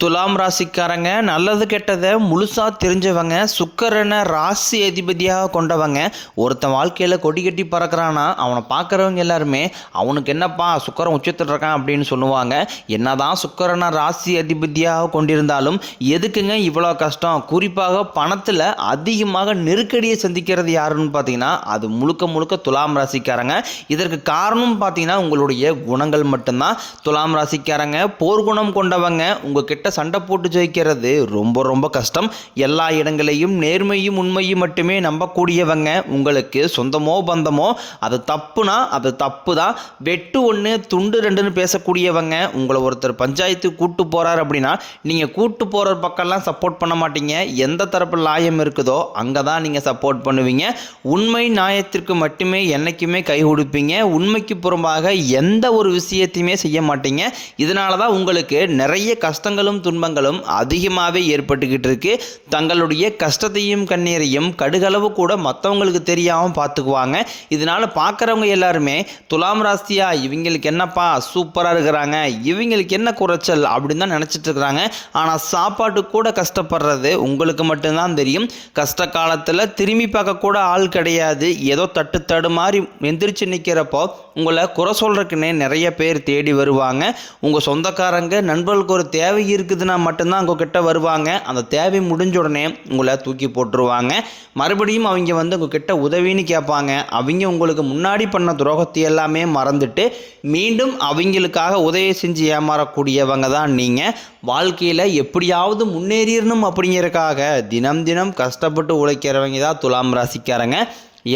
துலாம் ராசிக்காரங்க நல்லது கெட்டதை முழுசாக தெரிஞ்சவங்க, சுக்கிரனை ராசி அதிபதியாக கொண்டவங்க. ஒருத்தன் வாழ்க்கையில் கொடி கட்டி பறக்கிறான்னா அவனை பார்க்குறவங்க எல்லாருமே அவனுக்கு என்னப்பா சுக்கிரன் உச்சத்தில் இருக்கான் அப்படின்னு சொல்லுவாங்க. என்னதான் சுக்கிரனை ராசி அதிபதியாக கொண்டிருந்தாலும் எதுக்குங்க இவ்வளோ கஷ்டம்? குறிப்பாக பணத்தில் அதிகமாக நெருக்கடியை சந்திக்கிறது யாருன்னு பார்த்தீங்கன்னா அது முழுக்க முழுக்க துலாம் ராசிக்காரங்க. இதற்கு காரணம் பார்த்தீங்கன்னா உங்களுடைய குணங்கள் மட்டும்தான். துலாம் ராசிக்காரங்க போர்க்குணம் கொண்டவங்க. உங்ககிட்ட சண்டை போட்டு ஜெயிக்கிறது ரொம்ப ரொம்ப கஷ்டம். எல்லா இடங்களையும் நேர்மையும் உண்மையும் மட்டுமே நம்பக்கூடியவங்க. உங்களுக்கு சொந்தமோ பந்தமோ அது தப்புனா அது தப்பு தான். வெட்டு ஒன்று துண்டு ரெண்டுன்னு பேசக்கூடியவங்க. உங்களை ஒருத்தர் பஞ்சாயத்து கூட்டு போறாரு அப்படின்னா நீங்கள் கூட்டு போகிற பக்கம்லாம் சப்போர்ட் பண்ண மாட்டீங்க. எந்த தரப்பு நியாயம் இருக்குதோ அங்கே தான் நீங்கள் சப்போர்ட் பண்ணுவீங்க. உண்மை நியாயத்திற்கு மட்டுமே என்றைக்குமே கை கொடுப்பீங்க. உண்மைக்கு புறம்பாக எந்த ஒரு விஷயத்தையுமே செய்ய மாட்டீங்க. இதனால தான் உங்களுக்கு நிறைய கஷ்டங்களும் துன்பங்களும் அதிகமாகவே ஏற்பட்டுக்கிட்டு இருக்கு. தங்களுடைய கஷ்டத்தையும் கண்ணீரையும் கடுகளவு கூட மற்றவங்களுக்கு தெரியாமல் பார்த்துக்குவாங்க. இதனால பார்க்குறவங்க எல்லாருமே துலாம் ராசியா இவங்களுக்கு என்னப்பா சூப்பராக இருக்கிறாங்க, இவங்களுக்கு என்ன குறைச்சல் அப்படின்னு தான் நினச்சிட்டு இருக்கிறாங்க. ஆனால் சாப்பாட்டு கூட கஷ்டப்படுறது உங்களுக்கு மட்டும்தான் தெரியும். கஷ்ட காலத்தில் திரும்பி பார்க்க கூட ஆள் கிடையாது. ஏதோ தட்டு மாதிரி எந்திரிச்சு நிற்கிறப்போ உங்களை குறை சொல்கிறதுக்குன்னே நிறைய பேர் தேடி வருவாங்க. உங்கள் சொந்தக்காரங்க நண்பர்களுக்கு ஒரு தேவை இருக்குதுன்னா மட்டும்தான் உங்ககிட்ட வருவாங்க. அந்த தேவை முடிஞ்ச உடனே உங்களை தூக்கி போட்டுருவாங்க. மறுபடியும் அவங்க உங்ககிட்ட உதவின்னு கேட்பாங்க. அவங்க உங்களுக்கு முன்னாடி பண்ண துரோகத்தை எல்லாமே மறந்துட்டு மீண்டும் அவங்களுக்காக உதவி செஞ்சு ஏமாறக்கூடியவங்க தான் நீங்கள். வாழ்க்கையில் எப்படியாவது முன்னேறிடணும் அப்படிங்கிறதுக்காக தினம் தினம் கஷ்டப்பட்டு உழைக்கிறவங்க தான் துலாம் ராசிக்காரங்க.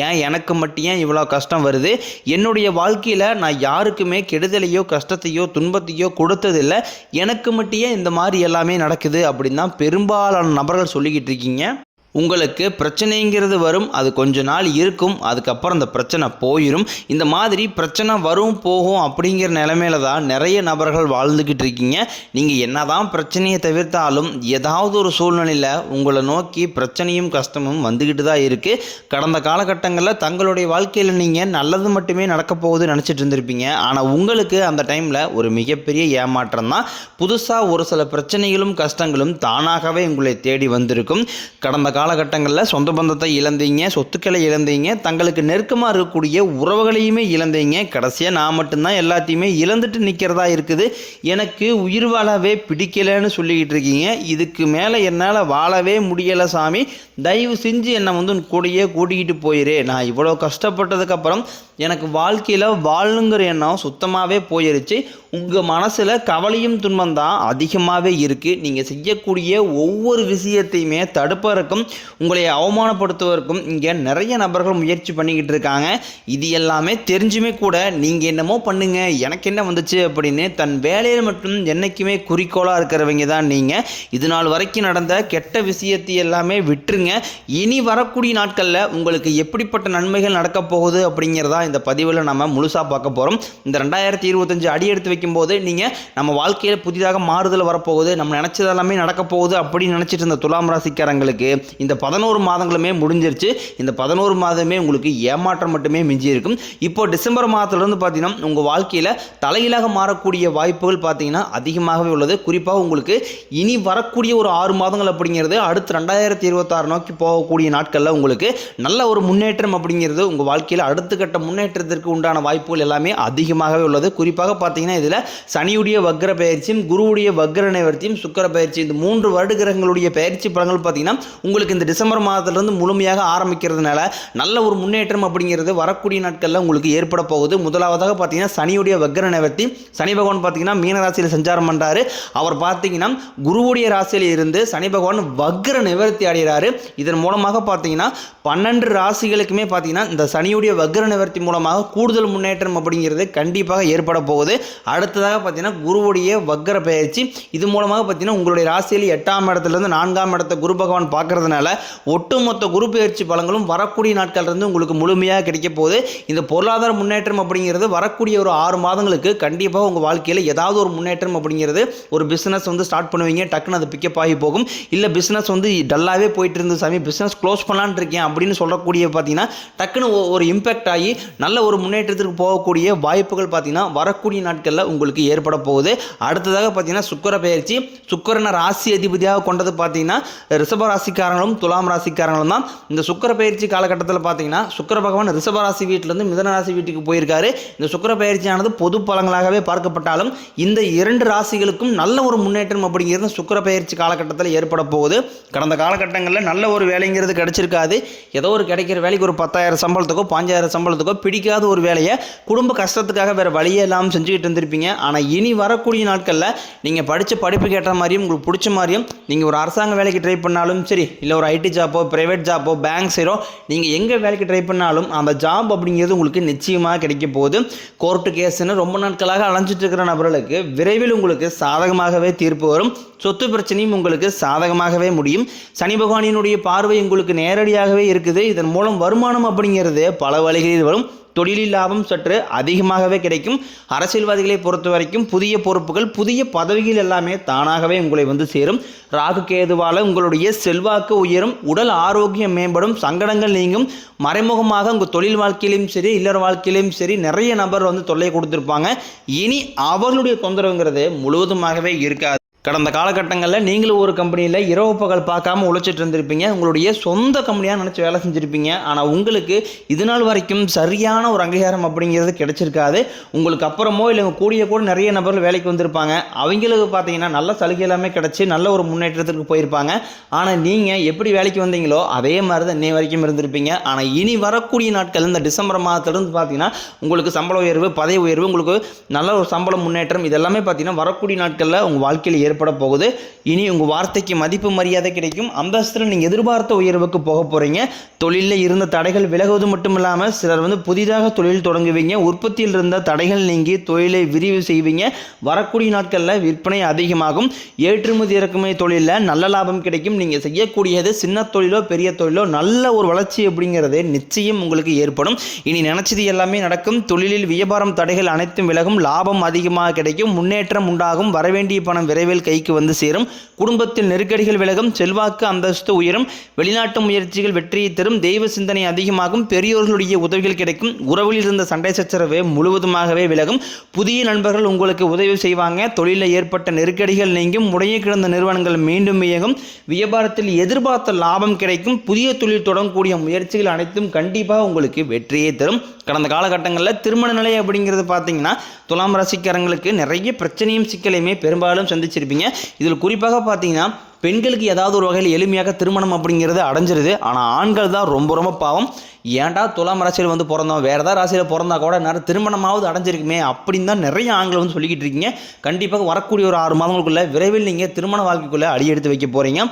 ஏன் எனக்கு மட்டும் ஏன் இவ்வளோ கஷ்டம் வருது? என்னுடைய வாழ்க்கையில் நான் யாருக்குமே கெடுதலையோ கஷ்டத்தையோ துன்பத்தையோ கொடுத்ததில்லை. எனக்கு மட்டும் ஏன் இந்த மாதிரி எல்லாமே நடக்குது அப்படின்னு தான் பெரும்பாலான நபர்கள் சொல்லிக்கிட்டு இருக்கீங்க. உங்களுக்கு பிரச்சனைங்கிறது வரும், அது கொஞ்ச நாள் இருக்கும், அதுக்கப்புறம் அந்த பிரச்சனை போயிடும். இந்த மாதிரி பிரச்சனை வரும் போகும் அப்படிங்கிற நிலைமையில தான் நிறைய நபர்கள் வாழ்ந்துக்கிட்டு இருக்கீங்க. நீங்கள் என்ன தான் பிரச்சனையை தவிர்த்தாலும் ஏதாவது ஒரு சூழ்நிலையில் உங்களை நோக்கி பிரச்சனையும் கஷ்டமும் வந்துக்கிட்டு தான் இருக்குது. கடந்த காலகட்டங்களில் தங்களுடைய வாழ்க்கையில் நீங்கள் நல்லது மட்டுமே நடக்க போகுது நினச்சிட்டு இருந்திருப்பீங்க. ஆனால் உங்களுக்கு அந்த டைமில் ஒரு மிகப்பெரிய ஏமாற்றம் தான். புதுசாக ஒரு சில பிரச்சனைகளும் கஷ்டங்களும் தானாகவே உங்களை தேடி வந்திருக்கும். கடந்த காலகட்டங்களில் சொந்த பந்தத்தை இழந்தீங்க, சொத்துக்களை இழந்தீங்க, தங்களுக்கு நெருக்கமாக இருக்கக்கூடிய உறவுகளையுமே இழந்தீங்க. கடைசியாக நான் மட்டும்தான் எல்லாத்தையுமே இழந்துட்டு நிற்கிறதா இருக்குது, எனக்கு உயிர் வாழவே பிடிக்கலைன்னு சொல்லிக்கிட்டு இருக்கீங்க. இதுக்கு மேலே என்னால் வாழவே முடியலை சாமி, தயவு செஞ்சு என்னை கூடையே கூட்டிக்கிட்டு போயிரு. நான் இவ்வளோ கஷ்டப்பட்டதுக்கப்புறம் எனக்கு வாழ்க்கையில் வாழணுங்கிற எண்ணம் சுத்தமாகவே போயிருச்சு. உங்கள் மனசில் கவலையும் துன்பம் தான் அதிகமாகவே இருக்குது. நீங்கள் செய்யக்கூடிய ஒவ்வொரு விஷயத்தையுமே தடுப்பதற்கும் உங்களை அவமானப்படுத்துவதற்கும் இங்கே நிறைய நபர்கள் முயற்சி பண்ணிக்கிட்டு இருக்காங்க. இது எல்லாமே தெரிஞ்சுமே கூட நீங்கள் என்னமோ பண்ணுங்க எனக்கு என்ன வந்துச்சு அப்படின்னு தன் வேலையில் மட்டும் என்றைக்குமே குறிக்கோளாக இருக்கிறவங்க தான் நீங்கள். இது நாள் வரைக்கும் நடந்த கெட்ட விஷயத்தை எல்லாமே விட்டுருங்க. இனி வரக்கூடிய நாட்களில் உங்களுக்கு எப்படிப்பட்ட நன்மைகள் நடக்கப் போகுது அப்படிங்கிறதா இந்த பதிவில் நம்ம முழுசாக பார்க்க போகிறோம். இந்த 2025 அடி எடுத்து வைக்கும்போது நீங்கள் நம்ம வாழ்க்கையில் புதிதாக மாறுதல் வரப்போகுது, நம்ம நினச்சதெல்லாமே நடக்க போகுது அப்படின்னு நினச்சிட்டு இருந்த துலாம் ராசிக்காரங்களுக்கு இந்த 11 மாதங்களுமே முடிஞ்சிருச்சு. இந்த 11 மாதமே உங்களுக்கு ஏமாற்றம் மட்டுமே மிஞ்சி இருக்கும். இப்போ டிசம்பர் மாதத்துலேருந்து பார்த்தீங்கன்னா உங்கள் வாழ்க்கையில் தலையிலாக மாறக்கூடிய வாய்ப்புகள் பார்த்தீங்கன்னா அதிகமாகவே உள்ளது. குறிப்பாக உங்களுக்கு இனி வரக்கூடிய ஒரு 6 மாதங்கள் அப்படிங்கிறது அடுத்து 2026 நோக்கி போகக்கூடிய நாட்களில் உங்களுக்கு நல்ல ஒரு முன்னேற்றம் அப்படிங்கிறது உங்கள் வாழ்க்கையில் அடுத்த கட்ட முன்னேற்றத்திற்கு உண்டான வாய்ப்புகள் எல்லாமே அதிகமாகவே உள்ளது. குறிப்பாக பார்த்தீங்கன்னா இதில் சனியுடைய வக்ர பயிற்சியும் குருவுடைய வக்ர நிவர்த்தியும் சுக்கிர பயிற்சி இந்த 3 வருட கிரகங்களுடைய பயிற்சி பலன்கள் பார்த்தீங்கன்னா உங்களுக்கு இந்த டிசம்பர் மாதத்திலிருந்து முழுமையாக ஆரம்பிக்கிறதுனால நல்ல ஒரு முன்னேற்றம் அப்படிங்கிறது வரக்கூடிய நாட்களில் உங்களுக்கு ஏற்பட போகுது. முதலாவதாக பார்த்தீங்கன்னா சனியுடைய வக்ர நிவர்த்தி. சனி பகவான் பார்த்தீங்கன்னா மீன ராசியில் சஞ்சாரம் பண்ணுறாரு. அவர் பார்த்தீங்கன்னா குருவுடைய ராசியில் இருந்து சனி பகவான் வக்ர நிவர்த்தி அடைகிறாரு. இதன் மூலமாக பார்த்தீங்கன்னா 12 ராசிகளுக்குமே பார்த்தீங்கன்னா இந்த சனியுடைய வக்ர நிவர்த்தி மூலமாக கூடுதல் முன்னேற்றம் அப்படிங்கிறது கண்டிப்பாக ஏற்பட போகுது. அடுத்ததாக பார்த்தீங்கன்னா குருவுடைய வக்ர பயிற்சி. இது மூலமாக பார்த்தீங்கன்னா உங்களுடைய ராசியில் 8ஆம் இடத்துலேருந்து 4ஆம் இடத்தை குரு பகவான் பார்க்கறதுனால ஒட்டுமொத்த குரு பயிற்சி பலன்களும் வரக்கூடிய நாட்கள்லேருந்து உங்களுக்கு முழுமையாக கிடைக்க போகுது. இந்த பொருளாதார முன்னேற்றம் அப்படிங்கிறது வரக்கூடிய ஒரு 6 மாதங்களுக்கு கண்டிப்பாக உங்கள் வாழ்க்கையில் ஏதாவது ஒரு முன்னேற்றம் அப்படிங்கிறது ஒரு பிஸ்னஸ் ஸ்டார்ட் பண்ணுவீங்க, டக்குன்னு அது பிக்கப் ஆகி போகும். இல்லை பிஸ்னஸ் டல்லாகவே போயிட்டு இருந்தது சாமி, பிஸ்னஸ் க்ளோஸ் பண்ணலான்னு இருக்கேன் அப்படின்னு சொல்லக்கூடிய பார்த்தீங்கன்னா டக்குன்னு ஒரு இம்பேக்ட் ஆகி நல்ல ஒரு முன்னேற்றத்திற்கு போகக்கூடிய வாய்ப்புகள் பார்த்தீங்கன்னா வரக்கூடிய நாட்களில் உங்களுக்கு ஏற்பட போகுது. அடுத்ததாக பார்த்தீங்கன்னா சுக்கிர பயிற்சி. சுக்கிரனை ராசி அதிபதியாக கொண்டது பார்த்தீங்கன்னா ரிஷப ராசிக்காரங்களும் துலாம் ராசிக்காரங்களும் தான். இந்த சுக்கிர பயிற்சி காலகட்டத்தில் பார்த்தீங்கன்னா சுக்கிர பகவான் ரிஷப ராசி வீட்டிலிருந்து மிதுன ராசி வீட்டுக்கு போயிருக்காரு. இந்த சுக்கிர பயிற்சியானது பொது பலங்களாகவே பார்க்கப்பட்டாலும் இந்த 2 ராசிகளுக்கும் நல்ல ஒரு முன்னேற்றம் அப்படிங்கிறது சுக்கிர பயிற்சி காலகட்டத்தில் ஏற்பட போகுது. கடந்த காலகட்டங்களில் நல்ல ஒரு வேலைங்கிறது கிடைச்சிருக்காது. ஏதோ ஒரு கிடைக்கிற வேலைக்கு ஒரு 10,000 சம்பளத்துக்கோ 5,000 சம்பளத்துக்கோ பிடிக்காத ஒரு வேலையை குடும்ப கஷ்டத்துக்காக வேறு வழியே இல்லாமல் செஞ்சுக்கிட்டு இருந்திருப்பீங்க. ஆனால் இனி வரக்கூடிய நாட்களில் நீங்கள் படித்த படிப்புக்கு ஏற்ற மாதிரியும் உங்களுக்கு பிடிச்ச மாதிரியும் நீங்கள் ஒரு அரசாங்க வேலைக்கு ட்ரை பண்ணாலும் சரி, இல்லை ஒரு ஐடி ஜாப்போ ப்ரைவேட் ஜாப்போ பேங்க் சைடோ நீங்கள் எங்கே வேலைக்கு ட்ரை பண்ணாலும் அந்த ஜாப் அப்படிங்கிறது உங்களுக்கு நிச்சயமாக கிடைக்க போகுது. கோர்ட்டு கேஸுன்னு ரொம்ப நாட்களாக அலைஞ்சிட்டு இருக்கிற நபர்களுக்கு விரைவில் உங்களுக்கு சாதகமாகவே தீர்ப்பு வரும். சொத்து பிரச்சனையும் உங்களுக்கு சாதகமாகவே முடியும். சனி பகவானினுடைய பார்வை உங்களுக்கு நேரடியாகவே இருக்குது. இதன் மூலம் வருமானம் அப்படிங்கிறது பல வழிகளில் வரும். தொழிலில் லாபம் சற்று அதிகமாகவே கிடைக்கும். அரசியல்வாதிகளை பொறுத்த வரைக்கும் புதிய பொறுப்புகள் புதிய பதவிகள் எல்லாமே தானாகவே உங்களை வந்து சேரும். ராகு கேதுவால் உங்களுடைய செல்வாக்கு உயரும், உடல் ஆரோக்கியம் மேம்படும், சங்கடங்கள் நீங்கும். மறைமுகமாக உங்கள் தொழில் வாழ்க்கையிலும் சரி இல்லற வாழ்க்கையிலும் சரி நிறைய நபர் வந்து தொல்லை கொடுத்துருப்பாங்க. இனி அவர்களுடைய தொந்தரவுங்கிறது முழுவதுமாகவே இருக்காது. கடந்த காலகட்டங்களில் நீங்களும் ஒரு கம்பெனியில் இரவு பகல் பார்க்காம உழைச்சிட்டு இருந்திருப்பீங்க. உங்களுடைய சொந்த கம்பெனியாக நினச்சி வேலை செஞ்சுருப்பீங்க. ஆனால் உங்களுக்கு இது நாள் வரைக்கும் சரியான ஒரு அங்கீகாரம் அப்படிங்கிறது கிடைச்சிருக்காது. உங்களுக்கு அப்புறமோ இல்லை கூடிய கூட நிறைய நபர்கள் வேலைக்கு வந்திருப்பாங்க. அவங்களுக்கு பார்த்தீங்கன்னா நல்ல சலுகை எல்லாமே கிடச்சி நல்ல ஒரு முன்னேற்றத்திற்கு போயிருப்பாங்க. ஆனால் நீங்கள் எப்படி வேலைக்கு வந்தீங்களோ அதே மாதிரி தான் இன்னை வரைக்கும் இருந்திருப்பீங்க. ஆனால் இனி வரக்கூடிய நாட்கள் இந்த டிசம்பர் மாதத்துலேருந்து பார்த்தீங்கன்னா உங்களுக்கு சம்பள உயர்வு, பதவி உயர்வு, உங்களுக்கு நல்ல ஒரு சம்பள முன்னேற்றம் இதெல்லாமே பார்த்தீங்கன்னா வரக்கூடிய நாட்களில் உங்கள் வாழ்க்கையில் ஏற்பட போகுது. இனி உங்கள் வார்த்தைக்கு மதிப்பு மரியாதை கிடைக்கும். அந்தஸ்தில் நீங்கள் எதிர்பார்த்த உயர்வுக்கு போக போகிறீங்க. தொழிலில் இருந்த தடைகள் விலகுவது மட்டும் இல்லாமல் சிலர் வந்து புதிதாக தொழில் தொடங்குவீங்க. உற்பத்தியில் இருந்த தடைகள் நீங்கி தொழிலை விரிவு செய்வீங்க. வரக்கூடிய நாட்களில் விற்பனை அதிகமாகும். ஏற்றுமதி இறக்குமதி தொழிலில் நல்ல லாபம் கிடைக்கும். நீங்கள் செய்யக்கூடியது சின்ன தொழிலோ பெரிய தொழிலோ நல்ல ஒரு வளர்ச்சி அப்படிங்கிறது நிச்சயம் உங்களுக்கு ஏற்படும். இனி நினைச்சது எல்லாமே நடக்கும். தொழிலில் வியாபாரம் தடைகள் அனைத்தும் விலகும். லாபம் அதிகமாக கிடைக்கும். முன்னேற்றம் உண்டாகும். வரவேண்டிய பணம் விரைவில் கைக்கு வந்து சேரும். குடும்பத்தில் நெருக்கடிகள் விலகும். செல்வாக்கு அந்தஸ்து உயரும். வெளிநாட்டு முயற்சிகள் வெற்றியை தரும். தெய்வ சிந்தனை அதிகமாகும். பெரியோர்களுடைய உதவிகள் கிடைக்கும். உறவில் இருந்த சண்டை சச்சரவு முழுவதுமாகவே விலகும். புதிய நண்பர்கள் உங்களுக்கு உதவி செய்வாங்க. தொழிலில் ஏற்பட்ட நெருக்கடிகள் நீங்கும். முடைய கிடந்த நிறுவனங்கள் மீண்டும் இயங்கும். வியாபாரத்தில் எதிர்பார்த்த லாபம் கிடைக்கும். புதிய தொழில் தொடங்கக்கூடிய முயற்சிகள் அனைத்தும் கண்டிப்பாக உங்களுக்கு வெற்றியை தரும். கடந்த காலகட்டங்களில் திருமண நிலை அப்படிங்கிறது பார்த்தீங்கன்னா துலாம் ராசிக்காரங்களுக்கு நிறைய பிரச்சனையும் சிக்கலையுமே பெரும்பாலும் சந்திச்சிருப்பீங்க. இதில் குறிப்பாக பார்த்தீங்கன்னா பெண்களுக்கு ஏதாவது ஒரு வகையில் எளிமையாக திருமணம் அப்படிங்கிறது அடைஞ்சிருது. ஆனால் ஆண்கள் தான் ரொம்ப ரொம்ப பாவம். ஏன்டா துலாம் ராசியில் வந்து பிறந்தோம், வேறு ஏதாவது ராசியில் பிறந்தா கூட நிறைய திருமணமாவது அடைஞ்சிருக்குமே அப்படின்னு தான் நிறைய ஆண்கள் வந்து சொல்லிக்கிட்டு இருக்கீங்க. கண்டிப்பாக வரக்கூடிய ஒரு 6 மாதங்களுக்குள்ள விரைவில் நீங்கள் திருமண வாழ்க்கைக்குள்ளே அடி எடுத்து வைக்க போகிறீங்க.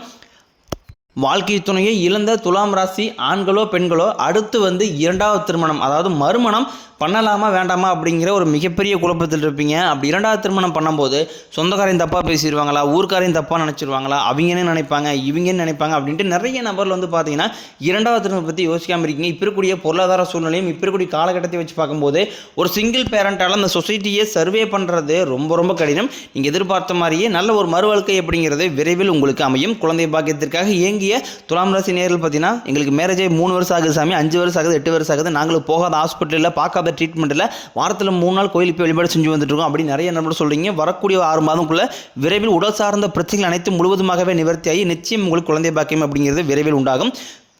வாழ்க்கை துணையை இழந்த துலாம் ராசி ஆண்களோ பெண்களோ அடுத்து வந்து 2வது திருமணம் அதாவது மறுமணம் பண்ணலாமா வேண்டாமா அப்படிங்கிற ஒரு மிகப்பெரிய குழப்பத்தில் இருப்பீங்க. அப்படி 2வது திருமணம் பண்ணும்போது சொந்தக்காரையும் தப்பாக பேசிடுவாங்களா, ஊர்க்காரையும் தப்பாக நினச்சிருவாங்களா, அவங்கன்னு நினைப்பாங்க இவங்கன்னு நினைப்பாங்க அப்படின்ட்டு நிறைய நபர்கள் வந்து பார்த்தீங்கன்னா 2வது திருமணம் பற்றி யோசிக்காமல் இருக்கீங்க. இப்போ இருக்கக்கூடிய பொருளாதார சூழ்நிலையும் இப்போ இருக்கக்கூடிய காலகட்டத்தை வச்சு பார்க்கும்போது ஒரு சிங்கிள் பேரண்டால் அந்த சொசைட்டியை சர்வே பண்ணுறது ரொம்ப ரொம்ப கடினம். நீங்கள் எதிர்பார்த்த மாதிரியே நல்ல ஒரு மறுவாழ்க்கை அப்படிங்கிறது விரைவில் உங்களுக்கு அமையும். குழந்தை பாக்கியத்திற்காக இயங்கிய துலாம் ராசி நேரில் பார்த்தீங்கன்னா எங்களுக்கு மேரேஜ் 3 வருஷம் ஆகுது சாமி, 5 வருஷம் ஆகுது, 8 வருஷம் ஆகுது, நாங்களும் போகாத ஹாஸ்பிட்டலில் பார்க்காத ட்ரீட்மெண்ட்டில் வாரத்தில் 3 நாள் கோயிலுக்கு வழிபாடு செஞ்சு வந்துட்டு இருக்கோம் அப்படி நிறைய நபர்கள் சொல்கிறீங்க. வரக்கூடிய 6 மாதங்களுக்குள்ள விரைவில் உடல் சார்ந்த பிரச்சனைகள் அனைத்தும் முழுவதுமாகவே நிவர்த்தியாகி நிச்சயம் உங்களுக்கு குழந்தை பாக்கியம் அப்படிங்கிறது விரைவில் உண்டாகும்.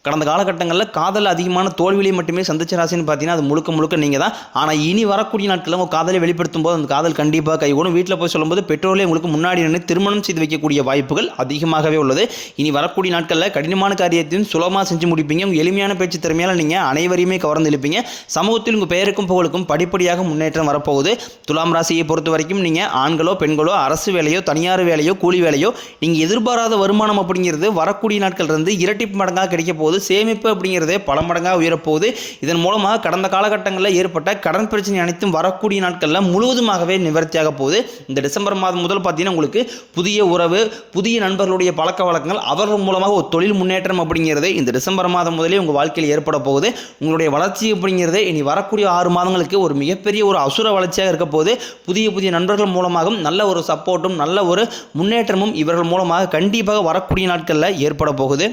கடந்த காலகட்டங்களில் காதல் அதிகமான தோல்வியை மட்டுமே சந்திச்ச ராசின்னு பார்த்தீங்கன்னா அது முழுக்க முழுக்க நீங்கள் தான். ஆனால் இனி வரக்கூடிய நாட்களில் உங்கள் காதலை வெளிப்படுத்தும் போது அந்த காதல் கண்டிப்பாக கைகூடும். வீட்டில் போய் சொல்லும்போது பெற்றோர்களே உங்களுக்கு முன்னாடி நின்று திருமணம் செய்து வைக்கக்கூடிய வாய்ப்புகள் அதிகமாகவே உள்ளது. இனி வரக்கூடிய நாட்களில் கடினமான காரியத்தையும் சுலபமாக செஞ்சு முடிப்பீங்க. உங்கள் எளிமையான பேச்சு திறமையால் நீங்கள் அனைவரையுமே கவர்ந்து இழுப்பீங்க. சமூகத்தில் உங்கள் பெயருக்கும் புகழுக்கும் படிப்படியாக முன்னேற்றம் வரப்போகுது. துலாம் ராசியை பொறுத்த வரைக்கும் நீங்கள் ஆண்களோ பெண்களோ அரசு வேலையோ தனியார் வேலையோ கூலி வேலையோ நீங்கள் எதிர்பாராத வருமானம் அப்படிங்கிறது வரக்கூடிய நாட்கள் இருந்து இரட்டிப்பு மடங்காக கிடைக்க போகுது. சேமிப்பு அப்படிங்கிறதே பல மடங்காக உயரப்போகுது. இதன் மூலமாக கடந்த காலகட்டங்களில் ஏற்பட்ட கடன் பிரச்சனை அனைத்தும் வரக்கூடிய நாட்களில் முழுவதுமாகவே நிவர்த்தியாக போகுது. இந்த டிசம்பர் மாதம் முதல் பார்த்தீங்கன்னா உங்களுக்கு புதிய உறவு, புதிய நண்பர்களுடைய பழக்க வழக்கங்கள், அவர்கள் மூலமாக ஒரு தொழில் முன்னேற்றம் அப்படிங்கிறது இந்த டிசம்பர் மாதம் முதலே உங்கள் வாழ்க்கையில் ஏற்பட போகுது. உங்களுடைய வளர்ச்சி அப்படிங்கிறது இனி வரக்கூடிய 6 மாதங்களுக்கு ஒரு மிகப்பெரிய ஒரு அசுர வளர்ச்சியாக இருக்க போது. புதிய புதிய நண்பர்கள் மூலமாகவும் நல்ல ஒரு சப்போர்ட்டும் நல்ல ஒரு முன்னேற்றமும் இவர்கள் மூலமாக கண்டிப்பாக வரக்கூடிய நாட்களில் ஏற்பட போகுது.